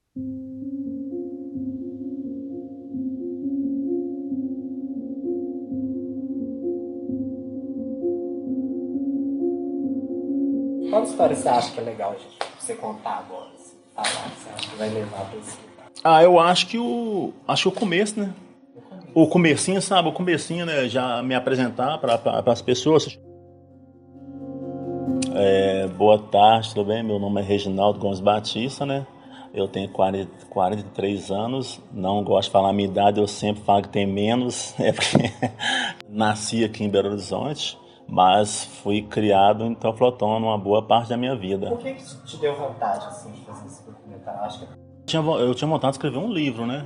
Qual história você acha que é legal a gente você contar agora? Assim, falar, você acha que vai levar pra esse lugar? Eu acho que o começo, né? O comecinho, sabe? O comecinho, né? Já me apresentar para as pessoas. Boa tarde, tudo bem? Meu nome é Reginaldo Gomes Batista, né? Eu tenho 43 anos, não gosto de falar a minha idade, eu sempre falo que tem menos, é porque nasci aqui em Belo Horizonte, mas fui criado em Teoflotone uma boa parte da minha vida. Por que isso te deu vontade, assim, de fazer esse documentário? Acho que Eu tinha vontade de escrever um livro, né?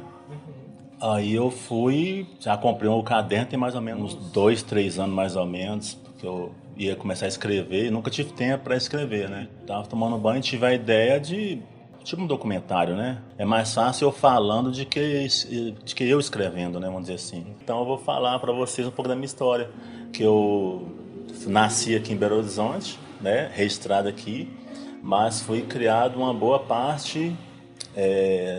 Aí eu fui, já comprei um caderno, tem mais ou menos uns 2, 3 anos mais ou menos, porque eu ia começar a escrever e nunca tive tempo para escrever, né? Tava tomando banho e tive a ideia de, tipo um documentário, né? É mais fácil eu falando de que eu escrevendo, né? Vamos dizer assim. Então eu vou falar para vocês um pouco da minha história, que eu nasci aqui em Belo Horizonte, né? Registrado aqui, mas fui criado uma boa parte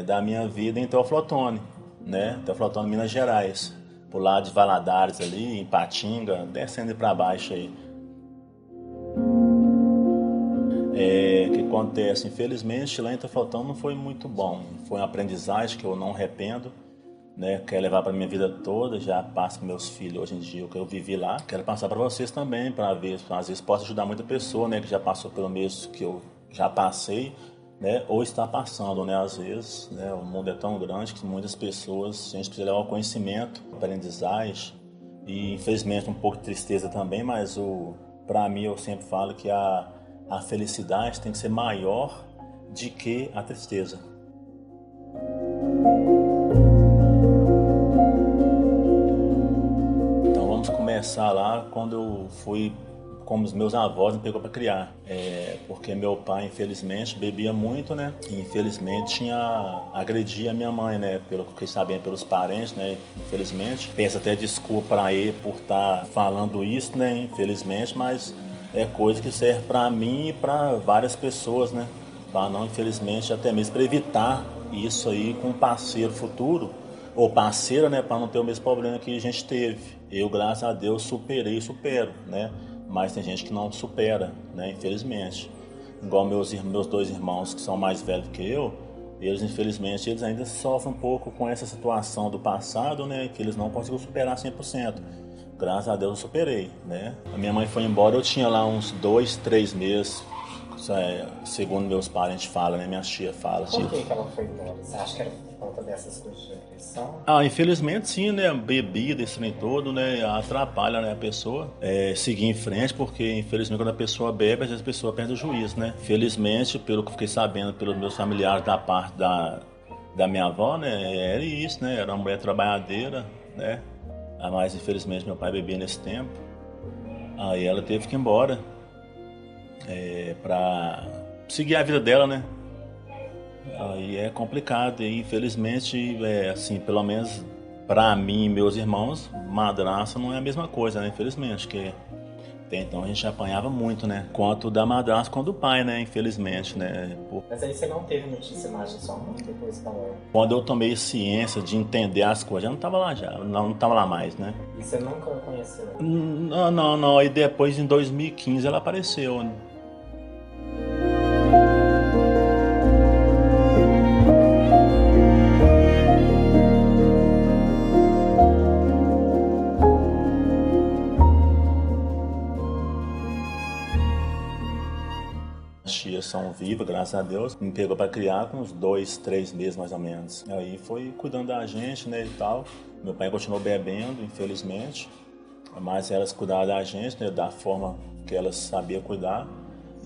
da minha vida em Teoflotone, né? Teoflotone, Minas Gerais, por lá de Valadares ali, em Patinga, descendo para baixo aí. O que acontece? Infelizmente, lá em Teoflotone não foi muito bom. Foi uma aprendizagem que eu não arrependo, né? Quero levar para minha vida toda, já passo para meus filhos hoje em dia o que eu vivi lá. Quero passar para vocês também, para ver, às vezes posso ajudar muita pessoa, né? Que já passou pelo mesmo que eu já passei, né? Ou está passando, né? Às vezes, né? O mundo é tão grande que muitas pessoas, a gente precisa levar o conhecimento, aprendizagem e infelizmente um pouco de tristeza também, mas para mim eu sempre falo que a felicidade tem que ser maior de que a tristeza. Então vamos começar lá quando eu fui, como os meus avós me pegou para criar. Porque meu pai, infelizmente, bebia muito, né? E infelizmente agredia a minha mãe, né? Pelo que eu fiquei sabendo pelos parentes, né? Infelizmente. Peço até desculpa para ele por estar falando isso, né? Infelizmente, mas é coisa que serve para mim e para várias pessoas, né? Para não, infelizmente, até mesmo para evitar isso aí com um parceiro futuro ou parceira, né, para não ter o mesmo problema que a gente teve. Eu, graças a Deus, superei e supero, né? Mas tem gente que não supera, né, infelizmente. Igual meus dois irmãos que são mais velhos que eu, eles, infelizmente, eles ainda sofrem um pouco com essa situação do passado, né, que eles não conseguiram superar 100%. Graças a Deus eu superei, né? A minha mãe foi embora, eu tinha lá uns 2, 3 meses, segundo meus parentes falam, né? Minha tia fala. por que ela foi embora? Você acha que era por conta dessas coisas de depressão? Infelizmente sim, né? Bebida, esse trem todo, né? Atrapalha, né, a pessoa seguir em frente, porque infelizmente quando a pessoa bebe, às vezes a pessoa perde o juízo, né? Felizmente, pelo que eu fiquei sabendo pelos meus familiares da parte da minha avó, né? Era isso, né? Era uma mulher trabalhadeira, né? Mas infelizmente meu pai bebia nesse tempo. Aí ela teve que ir embora pra seguir a vida dela, né? Aí é complicado e infelizmente, assim, pelo menos pra mim e meus irmãos, madraça não é a mesma coisa, né? Infelizmente, que até então a gente apanhava muito, né? Quanto da madraça quanto do pai, né? Infelizmente, né? Mas aí você não teve notícia mais de sua mãe depois que ela... Quando eu tomei ciência de entender as coisas, eu não tava lá já, não tava lá mais, né? E você nunca conheceu? Não, não, não. Aí depois em 2015 ela apareceu, né? As tias são vivas, graças a Deus. Me pegou para criar com uns 2, 3 meses mais ou menos. Aí foi cuidando da gente, né, e tal. Meu pai continuou bebendo, infelizmente. Mas elas cuidavam da gente, né, da forma que elas sabiam cuidar.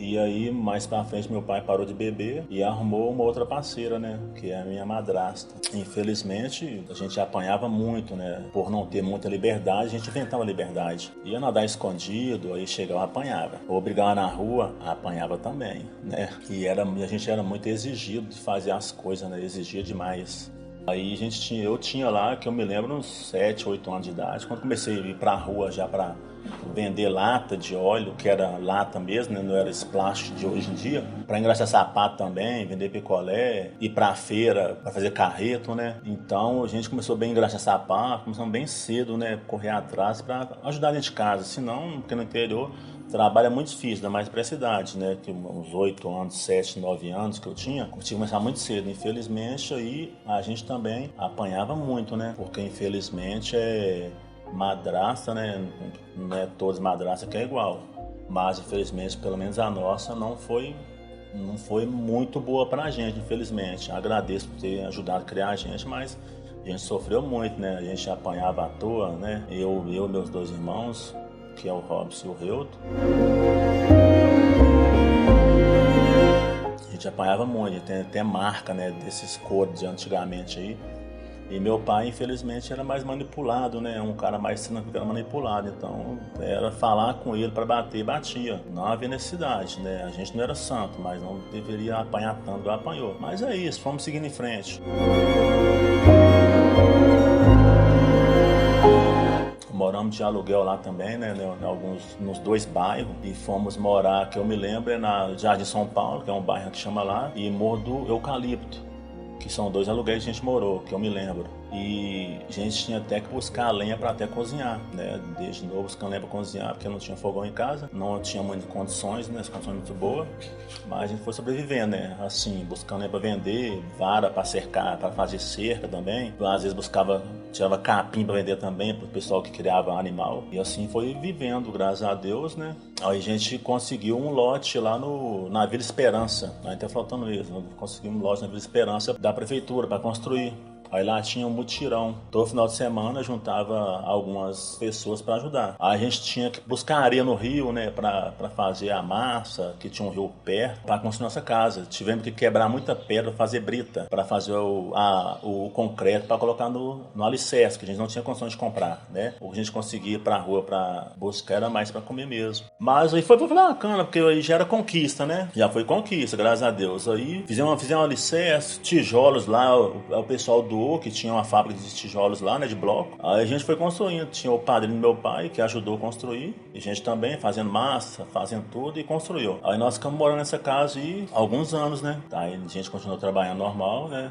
E aí, mais pra frente, meu pai parou de beber e arrumou uma outra parceira, né? Que é a minha madrasta. Infelizmente, a gente apanhava muito, né? Por não ter muita liberdade, a gente inventava liberdade. Ia nadar escondido, aí chegava, apanhava. Ou brigava na rua, apanhava também, né? E a gente era muito exigido de fazer as coisas, né? Exigia demais. Aí eu tinha lá, que eu me lembro, uns 7, 8 anos de idade, quando comecei a ir pra rua já pra vender lata de óleo, que era lata mesmo, né? Não era esse plástico de hoje em dia, para engraxar sapato também, vender picolé, ir pra feira para fazer carreto, né? Então a gente começou bem a engraxar sapato, começamos bem cedo, né? Correr atrás para ajudar dentro de casa, senão, porque no interior trabalho é muito difícil, ainda mais para a cidade, né? Que uns 8 anos, 7, 9 anos que eu tinha que começar muito cedo. Infelizmente, aí a gente também apanhava muito, né? Porque infelizmente madrasta, né? Não é todas madrastas que é igual. Mas infelizmente, pelo menos a nossa não foi muito boa pra gente, infelizmente. Agradeço por ter ajudado a criar a gente, mas a gente sofreu muito, né? A gente apanhava à toa, né? Eu e meus 2 irmãos, que é o Robson e o Reuto. A gente apanhava muito, tem até marca, né, desses codes de antigamente aí. E meu pai, infelizmente, era mais manipulado, né? Um cara mais que era manipulado. Então, era falar com ele para bater, batia. Não havia necessidade, né? A gente não era santo, mas não deveria apanhar tanto igual apanhou. Mas é isso, fomos seguindo em frente. Moramos de aluguel lá também, né? Nos 2 bairros. E fomos morar, que eu me lembro, é na Jardim São Paulo, que é um bairro que chama lá, e Morro do Eucalipto, que são 2 aluguéis que a gente morou, que eu me lembro. E a gente tinha até que buscar lenha para até cozinhar, né? Desde novo buscando lenha para cozinhar, porque não tinha fogão em casa, não tinha muitas condições, né? As condições muito boas, mas a gente foi sobrevivendo, né? Assim, buscando lenha para vender, vara para cercar, para fazer cerca também. Às vezes tirava capim para vender também para o pessoal que criava animal. E assim foi vivendo, graças a Deus, né? Aí a gente conseguiu um lote lá na Vila Esperança, ainda tá faltando isso, conseguimos um lote na Vila Esperança da prefeitura para construir. Aí lá tinha um mutirão. Todo final de semana juntava algumas pessoas para ajudar. Aí a gente tinha que buscar areia no rio, né, para fazer a massa, que tinha um rio perto, para construir nossa casa. Tivemos que quebrar muita pedra, fazer brita, para fazer o concreto, para colocar no alicerce, que a gente não tinha condições de comprar, né? O que a gente conseguia ir para a rua para buscar era mais para comer mesmo. Mas aí foi bacana, porque aí já era conquista, né? Já foi conquista, graças a Deus. Aí fizemos um alicerce, tijolos lá, o pessoal que tinha uma fábrica de tijolos lá, né, de bloco. Aí a gente foi construindo, tinha o padrinho do meu pai que ajudou a construir, e a gente também fazendo massa, fazendo tudo e construiu. Aí nós ficamos morando nessa casa e alguns anos, né? Aí a gente continuou trabalhando normal, né?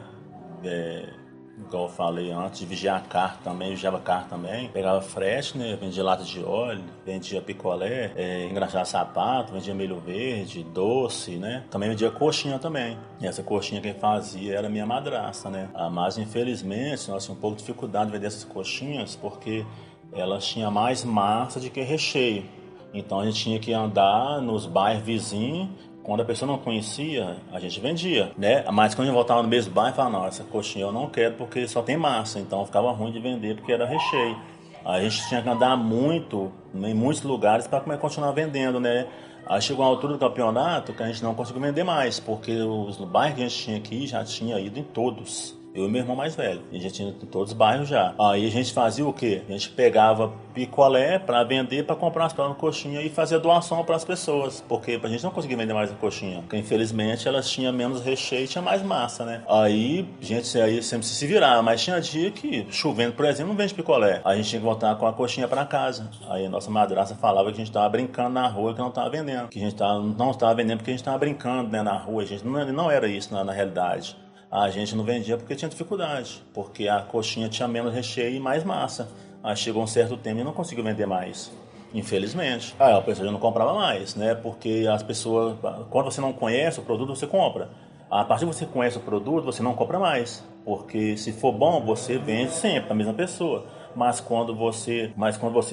Igual eu falei antes, vigiar carro também, vigiava carro também, pegava frete, né? Vendia lata de óleo, vendia picolé, engraxava sapato, vendia milho verde, doce, né? Também vendia coxinha também. E essa coxinha quem fazia era minha madrasta, né? Mas infelizmente nós tínhamos um pouco de dificuldade de vender essas coxinhas porque elas tinham mais massa do que recheio. Então a gente tinha que andar nos bairros vizinhos. Quando a pessoa não conhecia, a gente vendia, né? Mas quando a gente voltava no mesmo bairro, falava, não, essa coxinha eu não quero porque só tem massa. Então ficava ruim de vender porque era recheio. Aí a gente tinha que andar muito, em muitos lugares para continuar vendendo, né? Aí chegou a altura do campeonato que a gente não conseguiu vender mais, porque os bairros que a gente tinha aqui já tinha ido em todos. Eu e meu irmão mais velho. A gente já tinha em todos os bairros já. Aí a gente fazia o quê? A gente pegava picolé para vender, para comprar as próprias coxinhas e fazia doação para as pessoas. Porque a gente não conseguia vender mais a coxinha. Porque infelizmente elas tinham menos recheio e tinha mais massa, né? Aí a gente aí sempre se virava. Mas tinha dia que, chovendo, por exemplo, não vende picolé. Aí a gente tinha que voltar com a coxinha para casa. Aí a nossa madrasta falava que a gente estava brincando na rua e que não estava vendendo. Que a gente não estava vendendo porque a gente estava brincando, né, na rua. A gente não era isso na realidade. A gente não vendia porque tinha dificuldade, porque a coxinha tinha menos recheio e mais massa. Aí chegou um certo tempo e não conseguiu vender mais, infelizmente. Aí a pessoa já não comprava mais, né? Porque as pessoas, quando você não conhece o produto, você compra. A partir que você conhece o produto, você não compra mais, porque se for bom, você vende sempre a mesma pessoa. Mas quando você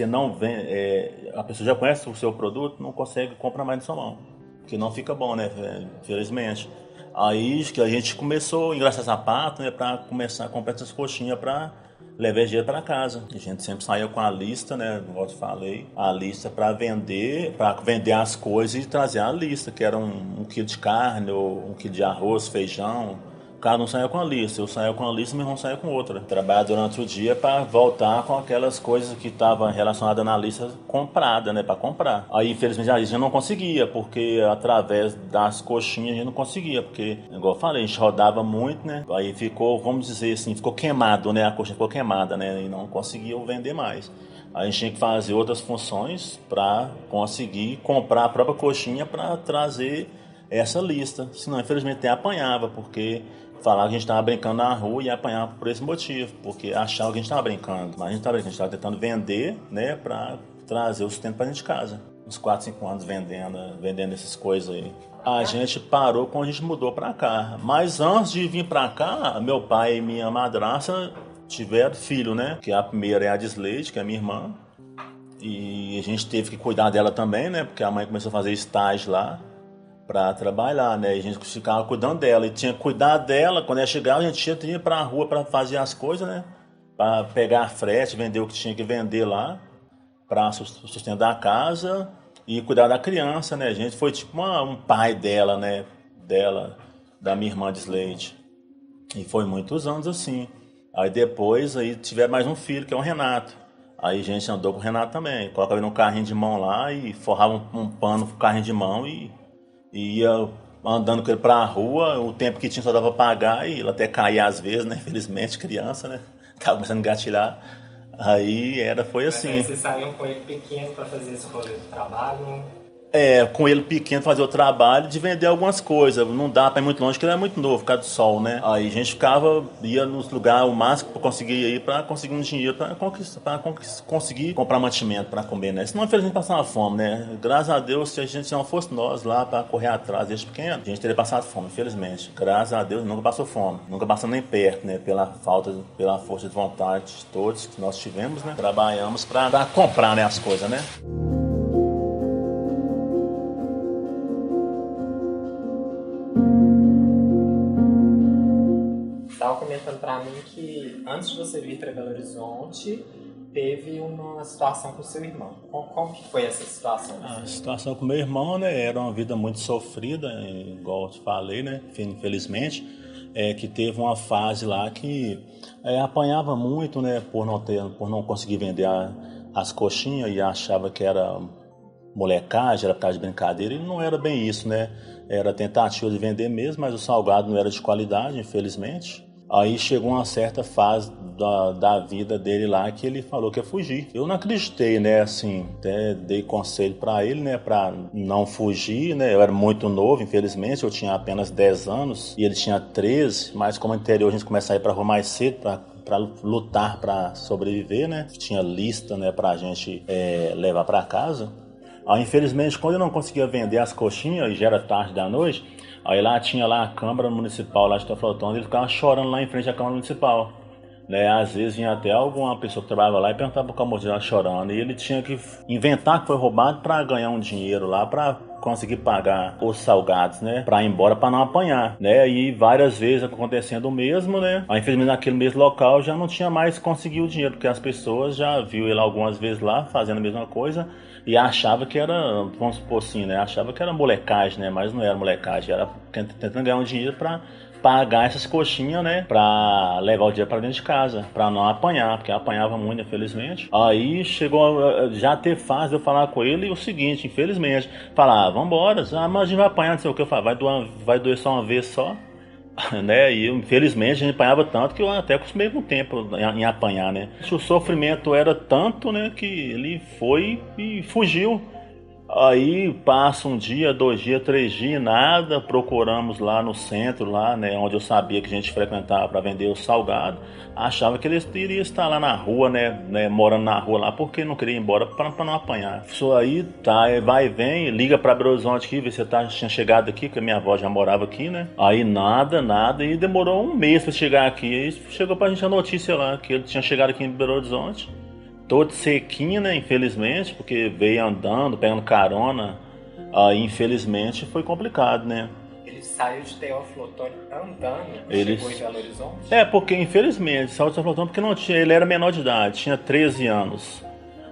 não vende, a pessoa já conhece o seu produto, não consegue comprar mais na sua mão, porque não fica bom, né? Infelizmente. Aí que a gente começou a engraxar sapato, né, para começar a comprar essas coxinhas para levar dinheiro para casa. A gente sempre saía com a lista, né, como eu te falei, a lista para vender as coisas e trazer a lista, que era um quilo de carne ou 1 quilo de arroz, feijão. Cada um saía com a lista, eu saía com a lista e meu irmão saía com outra. Trabalhar durante o dia para voltar com aquelas coisas que estavam relacionadas na lista comprada, né, para comprar. Aí, infelizmente, a gente não conseguia, porque através das coxinhas a gente não conseguia, porque, igual eu falei, a gente rodava muito, né, aí ficou, vamos dizer assim, ficou queimado, né, a coxinha ficou queimada, né, e não conseguiu vender mais. A gente tinha que fazer outras funções para conseguir comprar a própria coxinha para trazer essa lista. Senão, infelizmente, até apanhava, porque falava que a gente estava brincando na rua e apanhava por esse motivo, porque achava que a gente estava brincando. Mas a gente estava brincando, a gente estava tentando vender, né, para trazer o sustento para dentro de casa. Uns 4, 5 anos vendendo essas coisas aí. A gente parou quando a gente mudou para cá. Mas antes de vir para cá, meu pai e minha madrasta tiveram filho, né? Que a primeira é a Disleide, que é a minha irmã. E a gente teve que cuidar dela também, né? Porque a mãe começou a fazer estágio lá para trabalhar, né? E a gente ficava cuidando dela. E tinha que cuidar dela. Quando ela chegava, a gente tinha que ir para a rua para fazer as coisas, né? Para pegar frete, vender o que tinha que vender lá, para sustentar a casa e cuidar da criança, né? A gente foi tipo um pai dela, né? Da minha irmã Disleide. E foi muitos anos assim. Aí depois aí tiveram mais um filho, que é o Renato. Aí a gente andou com o Renato também. Colocava ele num carrinho de mão lá e forrava um pano pro carrinho de mão e ia andando com ele pra rua. O tempo que tinha só dava pra pagar e ele até caía às vezes, né? Infelizmente, criança, né? Tava começando a engatilhar. Aí foi assim. Mas aí vocês saíam com ele pequeno pra fazer esse rolê do trabalho? Com ele pequeno fazer o trabalho de vender algumas coisas. Não dá pra ir muito longe, porque ele é muito novo, por causa do sol, né? Aí a gente ia nos lugares o máximo pra conseguir ir pra conseguir um dinheiro pra conseguir comprar mantimento pra comer, né? Senão, infelizmente, passava fome, né? Graças a Deus, se não fosse nós lá pra correr atrás desde pequeno, a gente teria passado fome, infelizmente. Graças a Deus, nunca passou fome. Nunca passou nem perto, né? Pela força de vontade de todos que nós tivemos, né? Trabalhamos pra comprar, né, as coisas, né? Estava comentando para mim que antes de você vir para Belo Horizonte, teve uma situação com seu irmão. Como que foi essa situação? A situação com meu irmão, né, era uma vida muito sofrida, igual eu te falei, né, infelizmente, que teve uma fase lá que apanhava muito, né, por não conseguir vender as coxinhas e achava que era molecagem, era por causa de brincadeira, e não era bem isso, né? Era tentativa de vender mesmo, mas o salgado não era de qualidade, infelizmente. Aí chegou uma certa fase da vida dele lá que ele falou que ia fugir. Eu não acreditei, né, assim, até dei conselho para ele, né, para não fugir, né. Eu era muito novo, infelizmente, eu tinha apenas 10 anos e ele tinha 13, mas como no interior a gente começa a ir para rua mais cedo para lutar para sobreviver, né. Tinha lista, né, pra gente levar para casa. Aí, infelizmente, quando eu não conseguia vender as coxinhas, e já era tarde da noite, aí lá tinha lá a Câmara Municipal lá de Teoflotone, ele ficava chorando lá em frente à Câmara Municipal. Né? Às vezes vinha até alguma pessoa que trabalhava lá e perguntava por que o motivo estava chorando. E ele tinha que inventar que foi roubado para ganhar um dinheiro lá, para conseguir pagar os salgados, né? Para ir embora, para não apanhar, né? E várias vezes acontecendo o mesmo, né? Aí, infelizmente, naquele mesmo local já não tinha mais conseguido o dinheiro, porque as pessoas já viu ele algumas vezes lá fazendo a mesma coisa e achava que era, vamos supor assim, né? Achava que era molecagem, né? Mas não era molecagem, era tentando ganhar um dinheiro para pagar essas coxinhas, né, pra levar o dinheiro pra dentro de casa, pra não apanhar, porque apanhava muito, infelizmente. Aí chegou já ter fase de eu falar com ele o seguinte, infelizmente, falar, vambora, mas a gente vai apanhar, não sei o que, eu falo, vai doer só uma vez só, né, e infelizmente a gente apanhava tanto que eu até acostumei com o tempo em apanhar, né. O sofrimento era tanto, né, que ele foi e fugiu. Aí passa um dia, 2 dias, 3 dias, nada, procuramos lá no centro, lá, né, onde eu sabia que a gente frequentava para vender o salgado, achava que ele iria estar lá na rua, né, morando na rua lá, porque não queria ir embora para não apanhar. Isso aí, tá, vai e vem, liga para Belo Horizonte aqui, vê se tinha chegado aqui, que a minha avó já morava aqui, né, aí nada, e demorou um mês para chegar aqui, aí chegou pra gente a notícia lá, que ele tinha chegado aqui em Belo Horizonte, todo sequinho, né, infelizmente, porque veio andando, pegando carona, aí infelizmente foi complicado, né. Ele saiu de Teófilo Otoni andando, chegou em Belo Horizonte? Porque infelizmente saiu de Teófilo Otoni porque não tinha, ele era menor de idade, tinha 13 anos,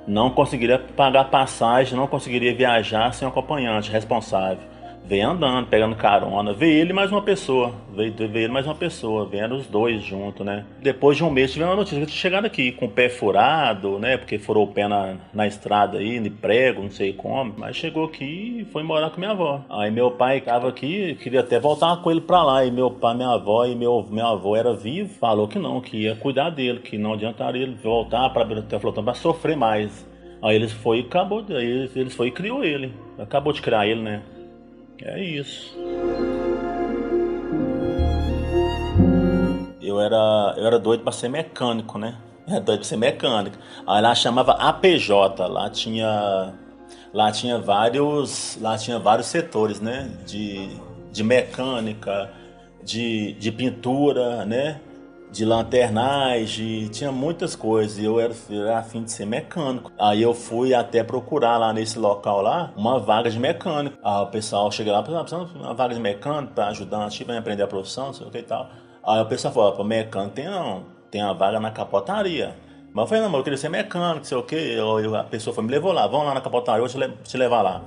não conseguiria pagar passagem, não conseguiria viajar sem um acompanhante responsável. Veio andando, pegando carona. Veio ele e mais uma pessoa. Veio ele mais uma pessoa. Vieram os dois juntos, né? Depois de um mês tivemos a notícia que eu tinha chegado aqui com o pé furado, né? Porque furou o pé na estrada aí, de prego, não sei como. Mas chegou aqui e foi morar com minha avó. Aí meu pai estava aqui, queria até voltar com ele pra lá. E meu pai, minha avó e meu avô era vivo. Falou que não, que ia cuidar dele, que não adiantaria ele voltar pra Belo Flotão pra sofrer mais. Aí eles foi e acabou, aí eles foi e criou ele. Acabou de criar ele, né? É isso. Eu era doido pra ser mecânico, né? Era doido pra ser mecânico. Aí lá chamava APJ, lá tinha vários setores, né? De mecânica, de pintura, né? De lanternagem, tinha muitas coisas. E eu era a fim de ser mecânico. Aí eu fui até procurar lá nesse local lá uma vaga de mecânico. Aí o pessoal chega lá, precisando de uma vaga de mecânico para ajudar, tipo, a aprender a profissão, não sei o que e tal. Aí o pessoal falou, para mecânico tem não, tem uma vaga na capotaria. Mas eu falei, não, eu queria ser mecânico, não sei o que. A pessoa foi, me levou lá, vamos lá na capotaria, eu vou te levar lá.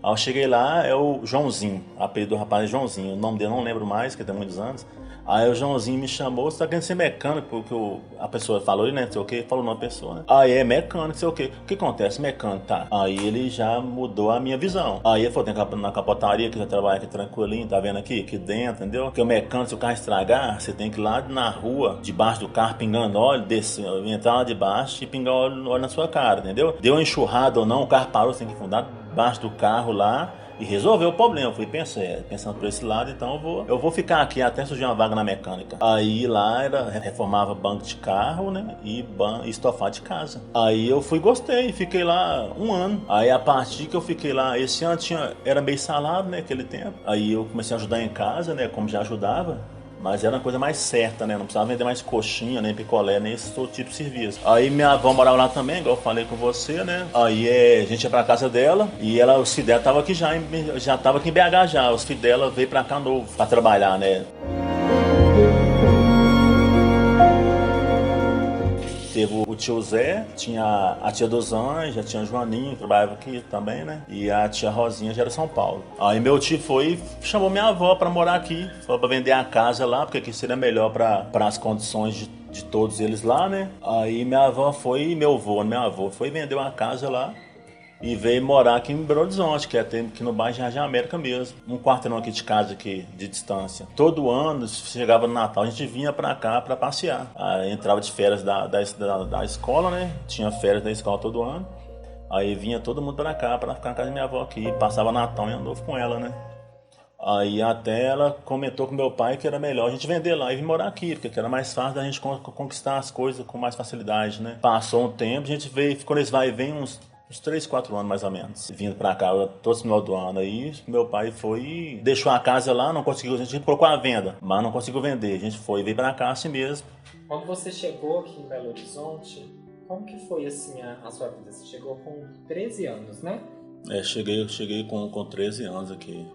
Aí eu cheguei lá, é o Joãozinho, o apelido do rapaz é Joãozinho, o nome dele eu não lembro mais, que tem muitos anos. Aí o Joãozinho me chamou, você tá querendo ser mecânico, porque a pessoa falou, né, não sei o que, falou numa pessoa, né? Aí é mecânico, não sei o que. O que acontece? Mecânico, tá. Aí ele já mudou a minha visão. Aí ele falou, tem na capotaria, que já trabalha aqui tranquilinho, tá vendo aqui dentro, entendeu? Porque o mecânico, se o carro estragar, você tem que ir lá na rua, debaixo do carro, pingando óleo, descer, entrar lá debaixo e pingar óleo na sua cara, entendeu? Deu uma enxurrada ou não, o carro parou, você tem que fundar debaixo do carro lá e resolveu o problema. Eu fui pensando por esse lado, então eu vou ficar aqui até surgir uma vaga na mecânica. Aí lá reformava banco de carro, né? E estofar de casa. Aí eu gostei, fiquei lá um ano. Aí a partir que eu fiquei lá, esse ano era meio salário, né? Aquele tempo. Aí eu comecei a ajudar em casa, né? Como já ajudava. Mas era uma coisa mais certa, né? Não precisava vender mais coxinha, nem picolé, nem esse outro tipo de serviço. Aí minha avó morava lá também, igual eu falei com você, né? Aí a gente ia pra casa dela e os filhos dela estavam aqui já tava aqui em BH já. Os filhos dela veio pra cá novo, pra trabalhar, né? Teve o tio Zé, tinha a tia dos Anjos, já tinha o Joaninho, que trabalhava aqui também, né? E a tia Rosinha já era São Paulo. Aí meu tio chamou minha avó pra morar aqui, falou pra vender a casa lá, porque aqui seria melhor pra as condições de todos eles lá, né? Aí minha avó meu avô foi vender uma casa lá. E veio morar aqui em Belo Horizonte, que é aqui no bairro Jardim América mesmo. Um quarteirão aqui de casa aqui, de distância. Todo ano, chegava no Natal, a gente vinha pra cá pra passear. Aí entrava de férias da escola, né? Tinha férias da escola todo ano. Aí vinha todo mundo pra cá pra ficar na casa da minha avó aqui. Passava Natal e andou com ela, né? Aí até ela comentou com meu pai que era melhor a gente vender lá e vir morar aqui, porque era mais fácil da gente conquistar as coisas com mais facilidade, né? Passou um tempo, a gente ficou nesse vai e vem uns 3, 4 anos mais ou menos, vindo pra cá todo esse final do ano. Aí meu pai foi, deixou a casa lá, não conseguiu, a gente colocou a venda, mas não conseguiu vender. A gente veio pra cá assim mesmo. Quando você chegou aqui em Belo Horizonte, como que foi assim a sua vida? Você chegou com 13 anos, né? Cheguei com 13 anos aqui.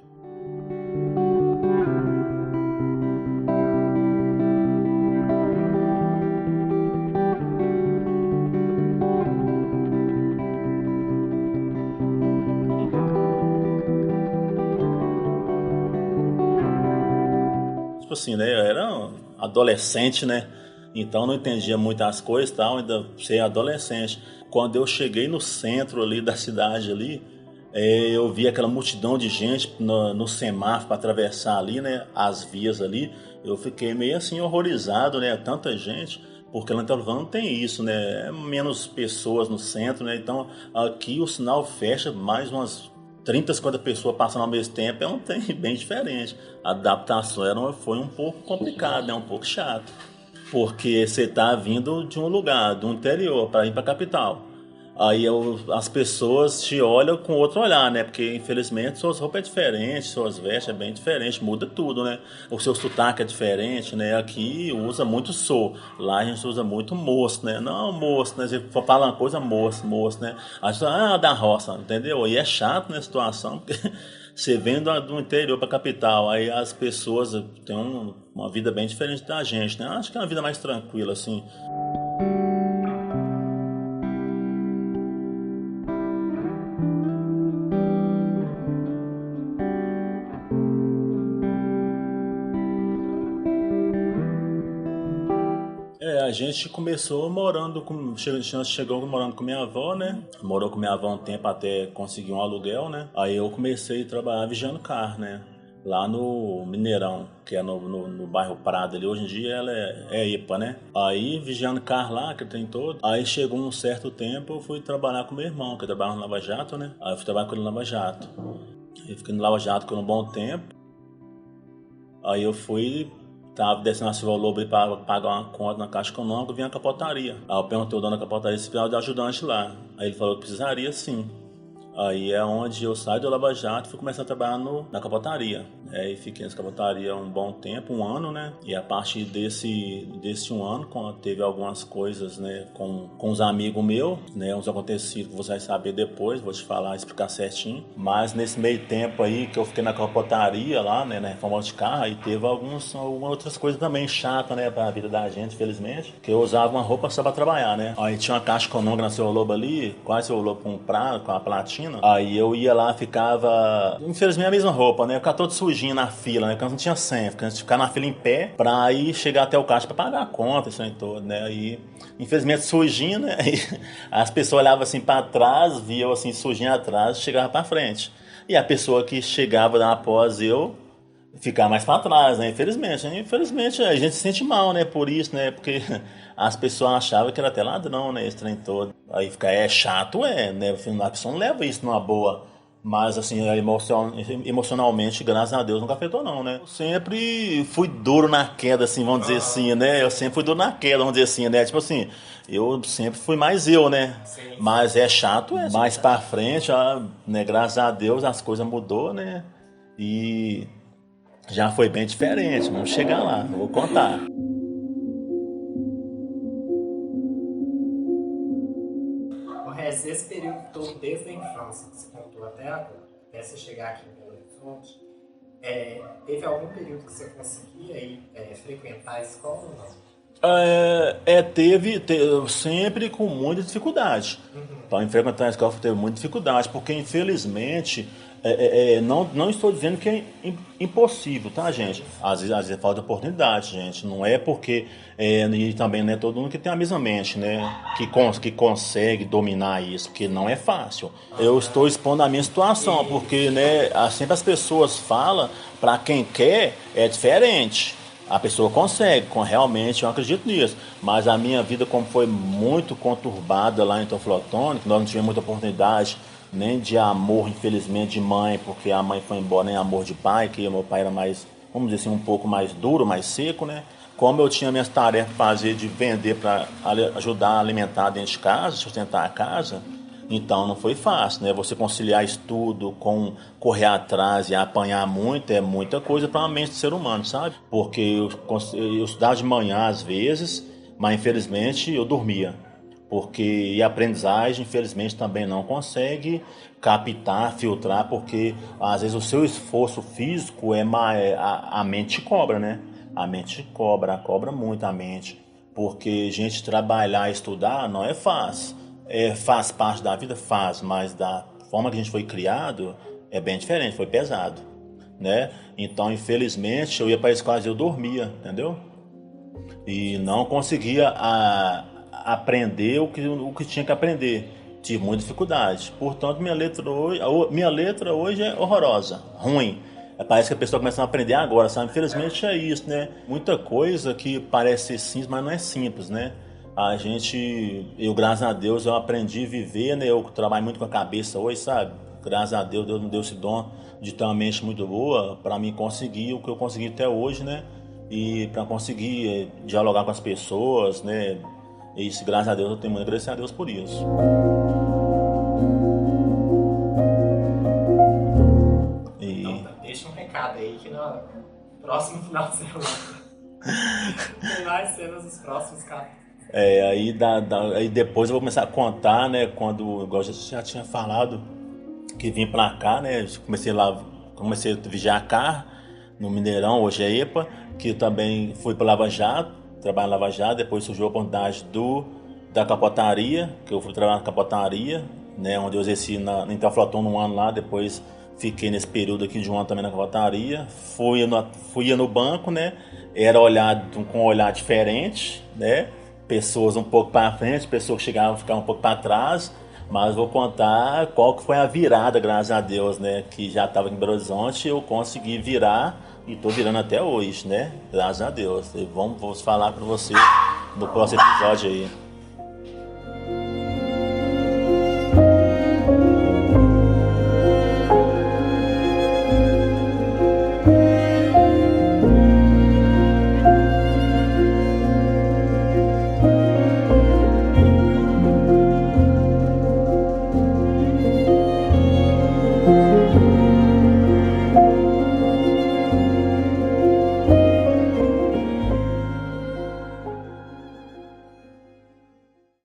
Tipo assim, né? Eu era um adolescente, né? Então não entendia muitas coisas e tal, ainda ser adolescente. Quando eu cheguei no centro ali da cidade ali, eu vi aquela multidão de gente no semáforo para atravessar ali, né? As vias ali. Eu fiquei meio assim horrorizado, né? Tanta gente, porque lá em Teolvão não tem isso, né? É menos pessoas no centro, né? Então aqui o sinal fecha mais umas 30, 50 pessoas passando ao mesmo tempo, é um trem bem diferente. A adaptação foi um pouco complicada, né? Um pouco chato. Porque você está vindo de um lugar, do interior, para ir para a capital. Aí as pessoas te olham com outro olhar, né? Porque infelizmente suas roupas é diferente, suas vestes é bem diferente, muda tudo, né? O seu sotaque é diferente, né? Aqui usa muito sou, lá a gente usa muito moço, né? Não, moço, né? Você fala uma coisa, moço, né? A gente fala, da roça, entendeu? E é chato, né, a situação, porque você vem do interior para a capital, aí as pessoas têm uma vida bem diferente da gente, né? Acho que é uma vida mais tranquila, assim. A gente começou morando com. Chegou morando com minha avó, né? Morou com minha avó um tempo até conseguir um aluguel, né? Aí eu comecei a trabalhar vigiando carro, né? Lá no Mineirão, que é no bairro Prado ali. Hoje em dia ela é IPA, né? Aí vigiando carro lá, que tem todo. Aí chegou um certo tempo, eu fui trabalhar com meu irmão, que trabalhava no Lava Jato, né? Aí eu fui trabalhar com ele no Lava Jato. Eu fiquei no Lava Jato por um bom tempo. Aí eu fui. Tava descendo a Silva Lobo ali pra pagar uma conta na Caixa Econômica, eu vim na capotaria. Aí eu perguntei ao dono da capotaria se precisava de ajudante lá. Aí ele falou que precisaria sim. Aí é onde eu saio do Lava Jato e fui começar a trabalhar na capotaria. E fiquei nessa capotaria um bom tempo, um ano, né? E a partir desse um ano, teve algumas coisas, né? Com os amigos meus, né? Uns acontecidos que você vai saber depois, vou te falar, explicar certinho. Mas nesse meio tempo aí que eu fiquei na capotaria lá, né? Na reforma de carro, aí teve algumas outras coisas também chatas, né? Pra vida da gente, infelizmente. Que eu usava uma roupa só pra trabalhar, né? Aí tinha uma Caixa Econômica na Seu Lobo ali, quase Seu Lobo com a platina. Aí eu ia lá, ficava, infelizmente, a mesma roupa, né? Eu ficava todo sujinho na fila, né? Porque não tinha senha, porque antes de ficar na fila em pé pra ir chegar até o caixa pra pagar a conta, isso aí todo, né? Aí, infelizmente, sujinho, né? Aí, as pessoas olhavam assim pra trás, viam assim sujinho atrás, chegava pra frente. E a pessoa que chegava após eu ficar mais pra trás, né? Infelizmente a gente se sente mal, né? Por isso, né? Porque as pessoas achavam que era até ladrão, né? Esse trem todo. Aí fica, chato, né? A pessoa não leva isso numa boa. Mas, assim, emocionalmente, graças a Deus, nunca afetou, não, né? Eu sempre fui duro na queda, assim, vamos dizer assim, né? Eu sempre fui duro na queda, vamos dizer assim, né? Tipo assim, eu sempre fui mais eu, né? Sim. Mas é chato, mais pra frente, né? Graças a Deus, as coisas mudou, né? E já foi bem diferente, vamos chegar lá, eu vou contar. Esse período todo, desde a infância, que você contou até agora, até você chegar aqui em Belo Horizonte, teve algum período que você conseguia frequentar a escola ou não? Teve sempre com muita dificuldade. Para frequentar a escola teve muita dificuldade, porque infelizmente, não estou dizendo que é impossível, tá, gente? Às vezes falta oportunidade, gente. Não é porque, e também não é todo mundo que tem a mesma mente, né? Que consegue dominar isso, porque não é fácil. Eu estou expondo a minha situação, porque, né, sempre as pessoas falam, para quem quer, é diferente. A pessoa consegue, realmente eu acredito nisso. Mas a minha vida, como foi muito conturbada lá em Teoflotone, nós não tivemos muita oportunidade nem de amor, infelizmente, de mãe, porque a mãe foi embora, nem amor de pai, que meu pai era mais, vamos dizer assim, um pouco mais duro, mais seco, né? Como eu tinha minhas tarefas para fazer de vender para ajudar a alimentar dentro de casa, sustentar a casa, então não foi fácil, né? Você conciliar estudo com correr atrás e apanhar muito é muita coisa para a mente do ser humano, sabe? Porque eu estudava de manhã às vezes, mas infelizmente eu dormia. Porque a aprendizagem, infelizmente, também não consegue captar, filtrar, porque às vezes o seu esforço físico a mente cobra, né? A mente cobra muito a mente. Porque gente trabalhar e estudar não é fácil. Faz parte da vida, faz, mas da forma que a gente foi criado é bem diferente, foi pesado, né? Então, infelizmente, eu ia para a escola e eu dormia, entendeu? E não conseguia aprender o que tinha que aprender. Tive muita dificuldade. Portanto, minha letra hoje é horrorosa, ruim. Parece que a pessoa começa a aprender agora, sabe? Infelizmente é isso, né? Muita coisa que parece ser simples, mas não é simples, né? Graças a Deus, eu aprendi a viver, né? Eu trabalho muito com a cabeça hoje, sabe? Graças a Deus, Deus me deu esse dom de ter uma mente muito boa para mim conseguir o que eu consegui até hoje, né? E para conseguir dialogar com as pessoas, né? E isso, graças a Deus, eu tenho muito a agradecer a Deus por isso. Então, deixa um recado aí que no próximo final de semana tem mais cenas dos próximos capítulos. Aí depois eu vou começar a contar, né? Quando, igual eu já tinha falado, que vim pra cá, né? Comecei a vigiar carro no Mineirão, hoje é EPA, que eu também fui para Lava Jato, trabalhar na Lava Jato, depois surgiu a oportunidade da capotaria, que eu fui trabalhar na capotaria, né? Onde eu exerci em Teoflotone um ano lá, depois fiquei nesse período aqui de um ano também na capotaria, fui no banco, né? era olhado com um olhar diferente, né? Pessoas um pouco para frente, pessoas que chegavam a ficar um pouco para trás, mas vou contar qual que foi a virada, graças a Deus, né? Que já estava em Belo Horizonte, eu consegui virar e estou virando até hoje, né? Graças a Deus. E vou falar para você no próximo episódio aí.